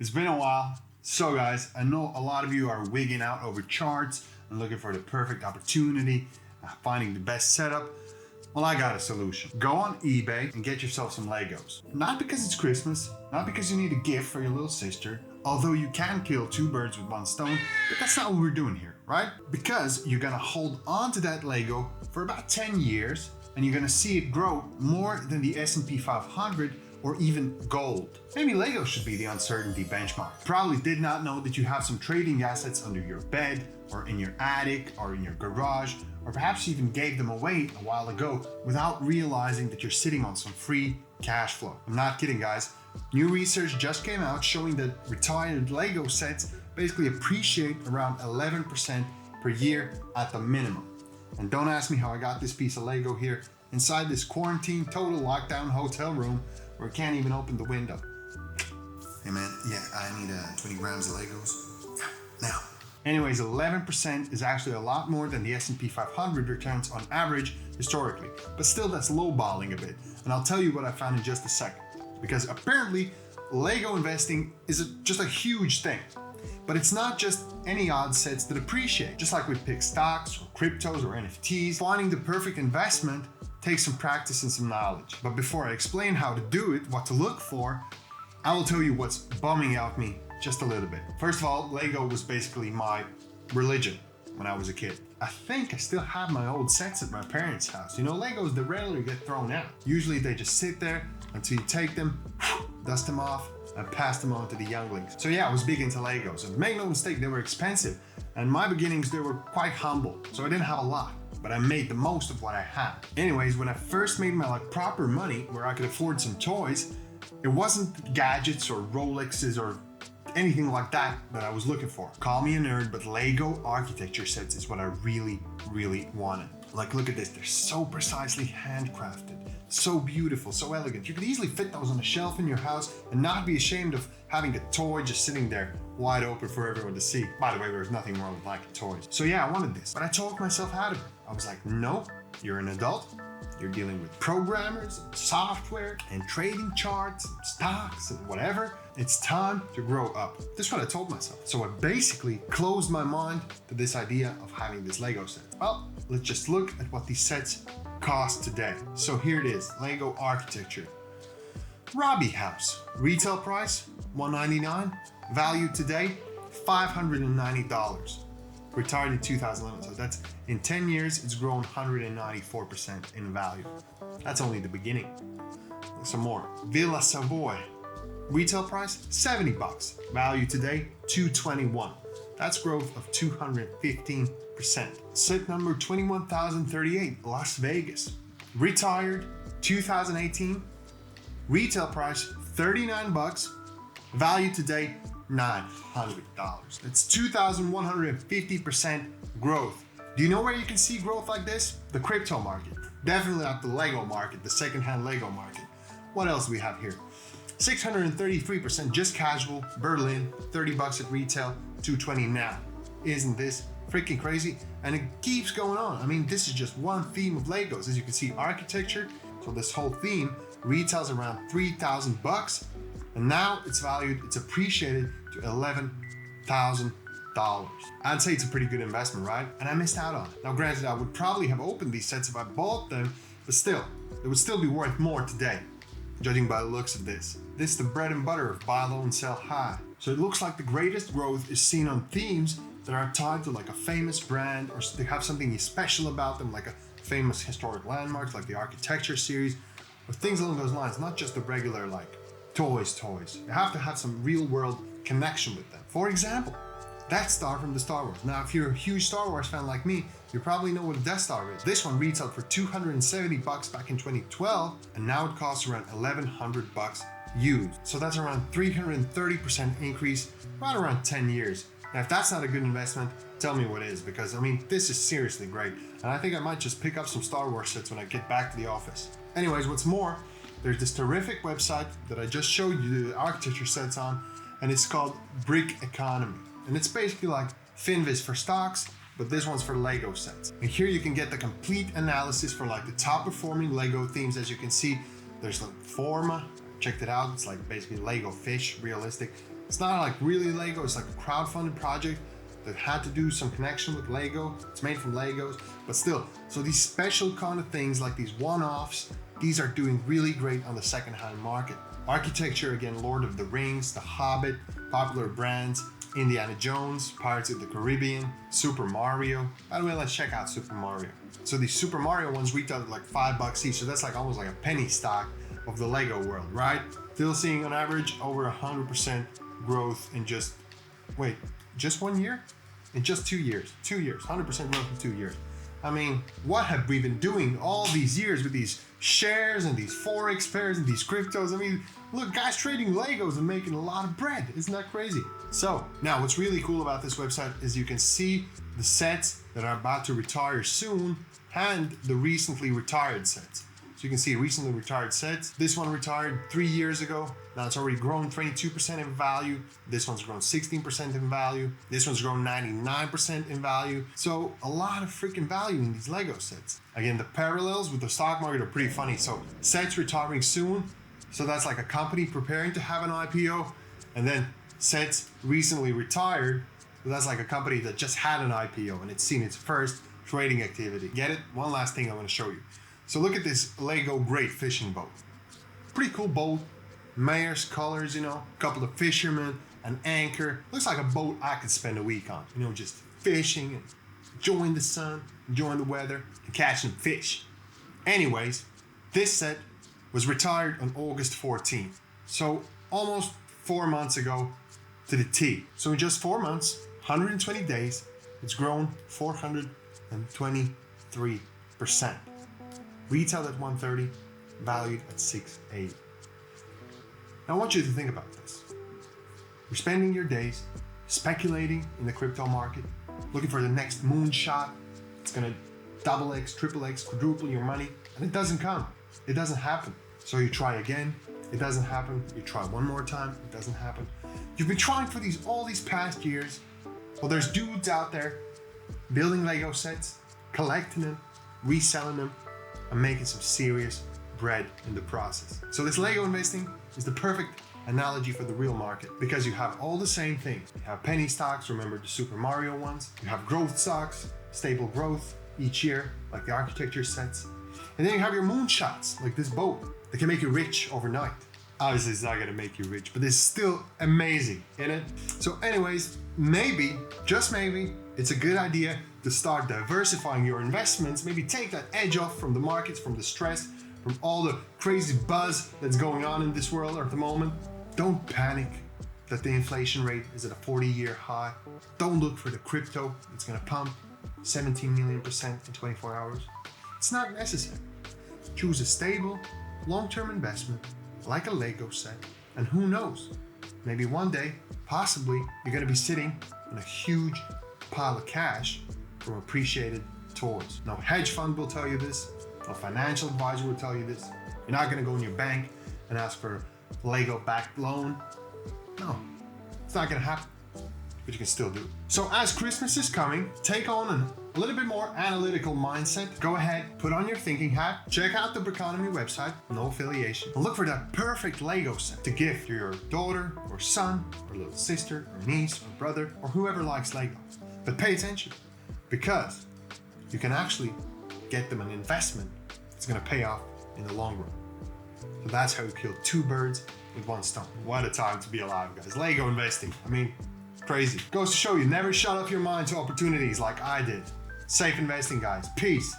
It's been a while. So guys, I know a lot of you are wigging out over charts and looking for the perfect opportunity, finding the best setup. Well, I got a solution. Go on eBay and get yourself some Legos. Not because it's Christmas, not because you need a gift for your little sister, although you can kill two birds with one stone, but that's not what we're doing here, right? Because you're gonna hold on to that Lego for about 10 years and you're gonna see it grow more than the S&P 500 or even gold. Maybe Lego should be the uncertainty benchmark. Probably did not know that you have some trading assets under your bed or in your attic or in your garage, or perhaps you even gave them away a while ago without realizing that you're sitting on some free cash flow. I'm not kidding, guys. New research just came out showing that retired Lego sets basically appreciate around 11% per year at the minimum. And don't ask me how I got this piece of Lego here inside this quarantine total lockdown hotel room where I can't even open the window. Hey man, yeah, I need 20 grams of Legos. Yeah, now. Anyways, 11% is actually a lot more than the S&P 500 returns on average historically, but still that's lowballing a bit. And I'll tell you what I found in just a second. Because apparently, Lego investing is just a huge thing. But it's not just any odd sets that appreciate. Just like we pick stocks or cryptos or NFTs, finding the perfect investment takes some practice and some knowledge. But before I explain how to do it, what to look for, I will tell you what's bumming out me just a little bit. First of all, Lego was basically my religion when I was a kid. I think I still have my old sets at my parents' house. You know, Legos, they rarely get thrown out. Usually they just sit there until you take them, dust them off, and pass them on to the younglings. So yeah, I was big into Legos, and make no mistake, they were expensive. And my beginnings, they were quite humble, so I didn't have a lot, but I made the most of what I had. Anyways, when I first made my proper money, where I could afford some toys, it wasn't gadgets or Rolexes or anything like that I was looking for. Call me a nerd, but Lego architecture sets is what I really, really wanted. Like, look at this, they're so precisely handcrafted, so beautiful, so elegant. You could easily fit those on a shelf in your house and not be ashamed of having a toy just sitting there wide open for everyone to see. By the way, there's nothing wrong with liking toys. So yeah, I wanted this, but I talked myself out of it. I was like, no, you're an adult. You're dealing with programmers, and software, and trading charts, and stocks, and whatever. It's time to grow up. This is what I told myself. So I basically closed my mind to this idea of having this Lego set. Well, let's just look at what these sets cost today. So here it is, Lego architecture. Robbie House, retail price $199, value today $590. Retired in 2011, so that's in 10 years, it's grown 194% in value. That's only the beginning. Some more. Villa Savoy, retail price $70, value today $221. That's growth of 215%. Set number 21,038, Las Vegas, retired 2018, retail price $39, value today $900. That's 2,150% growth. Do you know where you can see growth like this? The crypto market. Definitely not the Lego market, the secondhand Lego market. What else do we have here? 633% just casual, Berlin, $30 at retail, $220 now. Isn't this freaking crazy? And it keeps going on. I mean, this is just one theme of Legos. As you can see, architecture. So this whole theme retails around $3,000, and now it's valued, it's appreciated to $11,000. I'd say it's a pretty good investment, right? And I missed out on it. Now granted, I would probably have opened these sets if I bought them, but still, it would still be worth more today, judging by the looks of this. This is the bread and butter of buy low and sell high. So it looks like the greatest growth is seen on themes that are tied to like a famous brand, or they have something special about them, like a famous historic landmarks, like the architecture series, or things along those lines, not just the regular like toys. You have to have some real world connection with them. For example, Death Star from the Star Wars. Now, if you're a huge Star Wars fan like me, you probably know what a Death Star is. This one retailed for $270 back in 2012, and now it costs around $1,100 used. So that's around 330% increase, right around 10 years. Now, if that's not a good investment, tell me what is, because I mean, this is seriously great. And I think I might just pick up some Star Wars sets when I get back to the office. Anyways, what's more, there's this terrific website that I just showed you the architecture sets on, and it's called Brick Economy. And it's basically like Finviz for stocks, but this one's for Lego sets. And here you can get the complete analysis for like the top performing Lego themes. As you can see, there's like Forma, checked it out, it's like basically Lego fish, realistic. It's not like really Lego, it's like a crowdfunded project that had to do some connection with Lego. It's made from Legos, but still. So these special kind of things, like these one-offs, these are doing really great on the second-hand market. Architecture, again, Lord of the Rings, The Hobbit, popular brands, Indiana Jones, Pirates of the Caribbean, Super Mario. By the way, let's check out Super Mario. So these Super Mario ones retail at like $5 each, so that's like almost like a penny stock of the Lego world, right? Still seeing on average over 100% growth in just 1 year? In just 2 years. 2 years, 100% growth in 2 years. I mean, what have we been doing all these years with these shares and these Forex pairs and these cryptos? I mean, look, guys trading Legos and making a lot of bread. Isn't that crazy? So now what's really cool about this website is you can see the sets that are about to retire soon and the recently retired sets. So you can see recently retired sets. This one retired 3 years ago. Now it's already grown 22% in value. This one's grown 16% in value. This one's grown 99% in value. So a lot of freaking value in these Lego sets. Again, the parallels with the stock market are pretty funny. So sets retiring soon. So that's like a company preparing to have an IPO. And then sets recently retired. So that's like a company that just had an IPO and it's seen its first trading activity. Get it? One last thing I want to show you. So look at this Lego Great Fishing Boat. Pretty cool boat. Mayor's colors, you know, a couple of fishermen, an anchor. Looks like a boat I could spend a week on, you know, just fishing and enjoying the sun, enjoying the weather, and catching fish. Anyways, this set was retired on August 14th. So almost 4 months ago to the T. So in just 4 months, 120 days, it's grown 423%. Retailed at 130, valued at 680. Now I want you to think about this. You're spending your days speculating in the crypto market, looking for the next moonshot. It's gonna double X, triple X, quadruple your money, and it doesn't come. It doesn't happen. So you try again, it doesn't happen. You try one more time, it doesn't happen. You've been trying for all these past years. Well, there's dudes out there building Lego sets, collecting them, reselling them, and making some serious bread in the process. So this Lego investing is the perfect analogy for the real market because you have all the same things. You have penny stocks, remember the Super Mario ones. You have growth stocks, stable growth each year, like the architecture sets. And then you have your moonshots, like this boat, that can make you rich overnight. Obviously, it's not gonna make you rich, but it's still amazing, isn't it? So anyways, maybe, just maybe, it's a good idea to start diversifying your investments, maybe take that edge off from the markets, from the stress, from all the crazy buzz that's going on in this world at the moment. Don't panic that the inflation rate is at a 40-year high. Don't look for the crypto. It's gonna pump 17 million% in 24 hours. It's not necessary. Choose a stable, long-term investment like a Lego set, and who knows, maybe one day, possibly, you're gonna be sitting in a huge pile of cash from appreciated toys. No hedge fund will tell you this. No financial advisor will tell you this. You're not gonna go in your bank and ask for a Lego-backed loan. No, it's not gonna happen, but you can still do it. So as Christmas is coming, take on a little bit more analytical mindset. Go ahead, put on your thinking hat, check out the Briconomy website, no affiliation, and look for that perfect Lego set to gift to your daughter or son or little sister or niece or brother or whoever likes Lego. But pay attention, because you can actually get them an investment that's gonna pay off in the long run. So that's how you kill 2 birds with 1 stone. What a time to be alive, guys. Lego investing, I mean, crazy. Goes to show you, never shut off your mind to opportunities like I did. Safe investing, guys. Peace.